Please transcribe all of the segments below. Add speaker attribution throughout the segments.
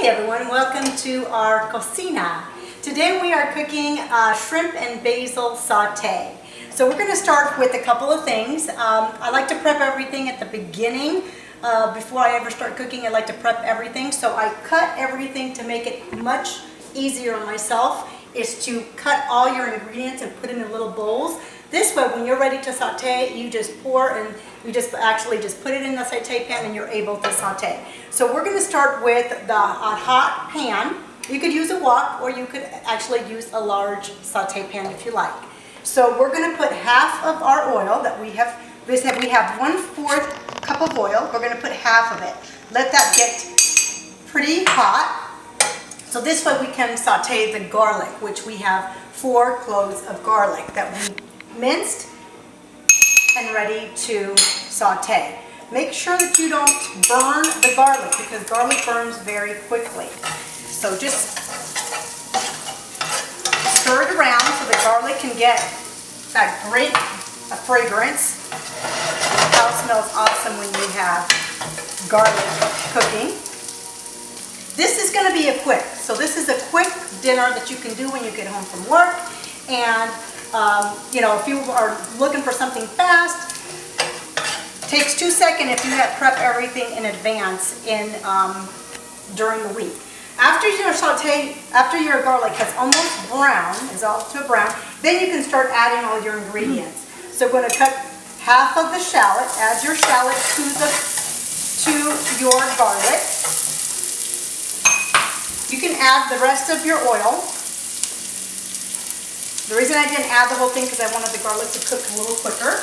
Speaker 1: Hey everyone, welcome to our cocina. Today we are cooking shrimp and basil saute. So we're going to start with a couple of things. I like to prep everything at the beginning. Before I ever start cooking, I like to prep everything. So I cut everything to make it much easier on myself, is to cut all your ingredients and put them in little bowls. This way, when you're ready to saute, you just pour and you just put it in the saute pan and you're able to saute. So we're going to start with the hot pan. You could use a wok or you could actually use a large saute pan if you like. So we're going to put half of our oil that we have. We have 1/4 cup of oil. We're going to put half of it. Let that get pretty hot. So this way we can saute the garlic, which we have 4 cloves of garlic that we minced and ready to saute. Make sure that you don't burn the garlic because garlic burns very quickly. So just stir it around so the garlic can get that great fragrance. The house smells awesome when you have garlic cooking. This is going to be this is a quick dinner that you can do when you get home from work. And if you are looking for something fast, takes 2 seconds if you have prep everything in advance during the week. After your garlic has almost brown, is all to a brown, then you can start adding all your ingredients. So we're going to cut half of the shallot. Add your shallot to your garlic. You can add the rest of your oil. The reason I didn't add the whole thing because I wanted the garlic to cook a little quicker.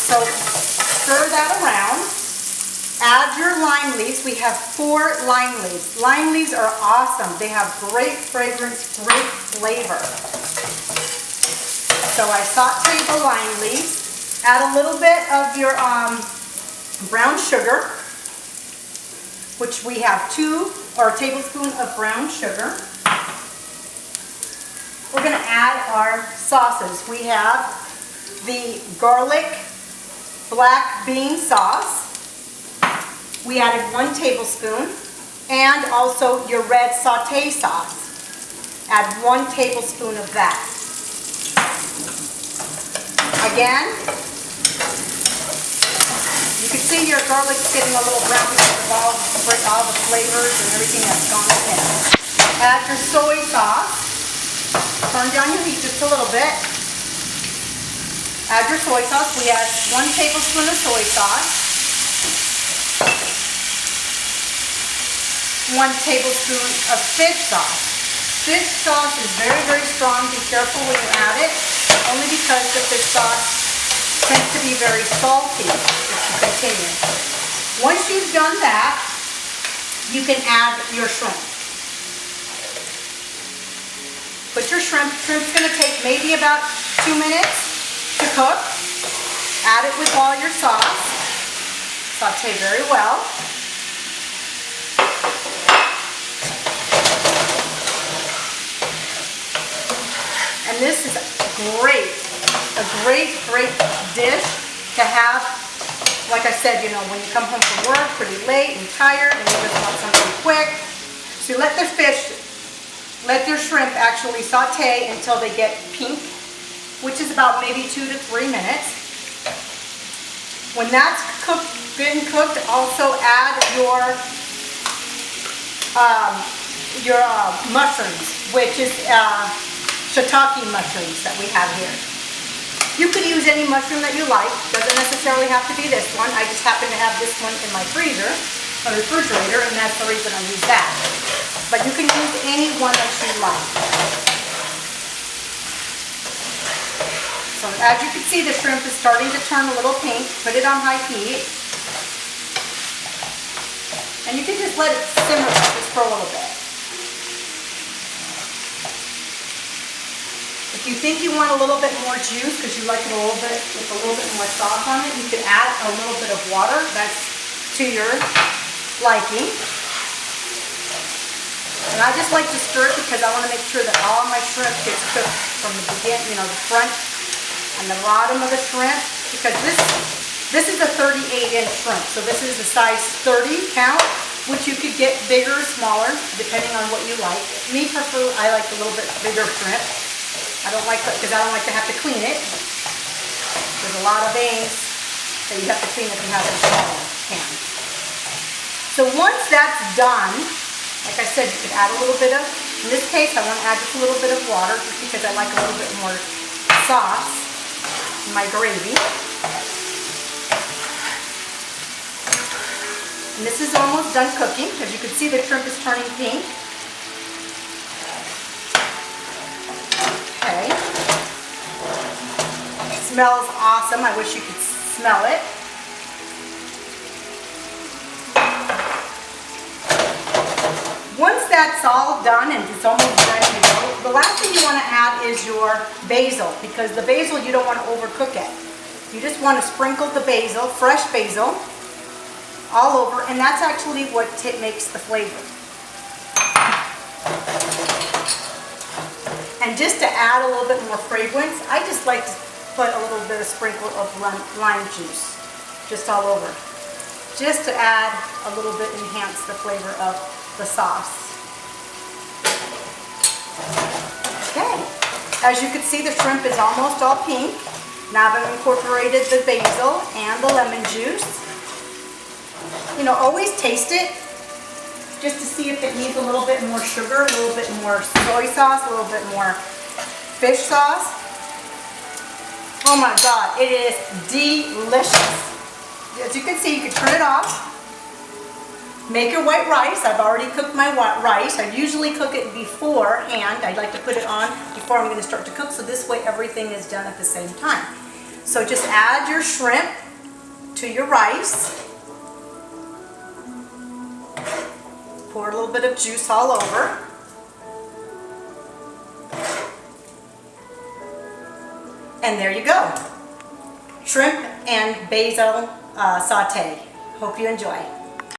Speaker 1: So stir that around. Add your lime leaves. We have 4 lime leaves. Lime leaves are awesome. They have great fragrance, great flavor. So I saute the lime leaves. Add a little bit of your brown sugar, which we have 2 tablespoons of brown sugar. We're going to add our sauces. We have the garlic black bean sauce. We added 1 tablespoon. And also your red saute sauce. Add 1 tablespoon of that. Again, you can see your garlic's getting a little brown because of all the flavors and everything that's gone in. Add your soy sauce. Turn down your heat just a little bit. Add your soy sauce. We add 1 tablespoon of soy sauce. 1 tablespoon of fish sauce. Fish sauce is very, very strong. Be careful when you add it, only because the fish sauce tends to be very salty if you continue. Once you've done that, you can add your shrimp. Put your shrimp. Shrimp's going to take maybe about 2 minutes to cook. Add it with all your sauce. Saute very well. And this is a great dish to have. Like I said, when you come home from work pretty late and tired and you just want something quick. So let your shrimp actually saute until they get pink, which is about maybe 2 to 3 minutes. When that's been cooked, also add your mushrooms, which is Shiitake mushrooms that we have here. You could use any mushroom that you like. Doesn't necessarily have to be this one. I just happen to have this one in my freezer, or refrigerator, and that's the reason I use that. But you can use any one that you like. So as you can see, the shrimp is starting to turn a little pink. Put it on high heat. And you can just let it simmer just for a little bit. If you think you want a little bit more juice, because you like it with a little bit more sauce on it, you can add a little bit of water. That's to your liking. And I just like to stir it because I want to make sure that all my shrimp gets cooked from the beginning, the front and the bottom of the shrimp, because this This is a 38-inch shrimp, so this is a size 30 count, which you could get bigger or smaller, depending on what you like. Me, I like a little bit bigger shrimp. I don't like that because I don't like to have to clean it. There's a lot of veins that you have to clean if you have a smaller can. So once that's done, like I said, you could add a little bit of, in this case, I want to add just a little bit of water just because I like a little bit more sauce in my gravy. And this is almost done cooking. As you can see, the shrimp is turning pink. Okay. It smells awesome. I wish you could smell it. Once that's all done and it's almost ready to go, the last thing you want to add is your basil, because the basil, you don't want to overcook it. You just want to sprinkle the basil, fresh basil, all over, and that's actually what makes the flavor. And just to add a little bit more fragrance, I just like to put a little bit of sprinkle of lime juice just all over, just to add a little bit, enhance the flavor of the sauce. Okay, as you can see, the shrimp is almost all pink. Now I've incorporated the basil and the lemon juice. You know, always taste it just to see if it needs a little bit more sugar, a little bit more soy sauce, a little bit more fish sauce. Oh my God, it is delicious. As you can see, you can turn it off. Make your white rice. I've already cooked my white rice. I usually cook it beforehand. I like to put it on before I'm going to start to cook, so this way everything is done at the same time. So just add your shrimp to your rice. Pour a little bit of juice all over. And there you go. Shrimp and basil saute. Hope you enjoy.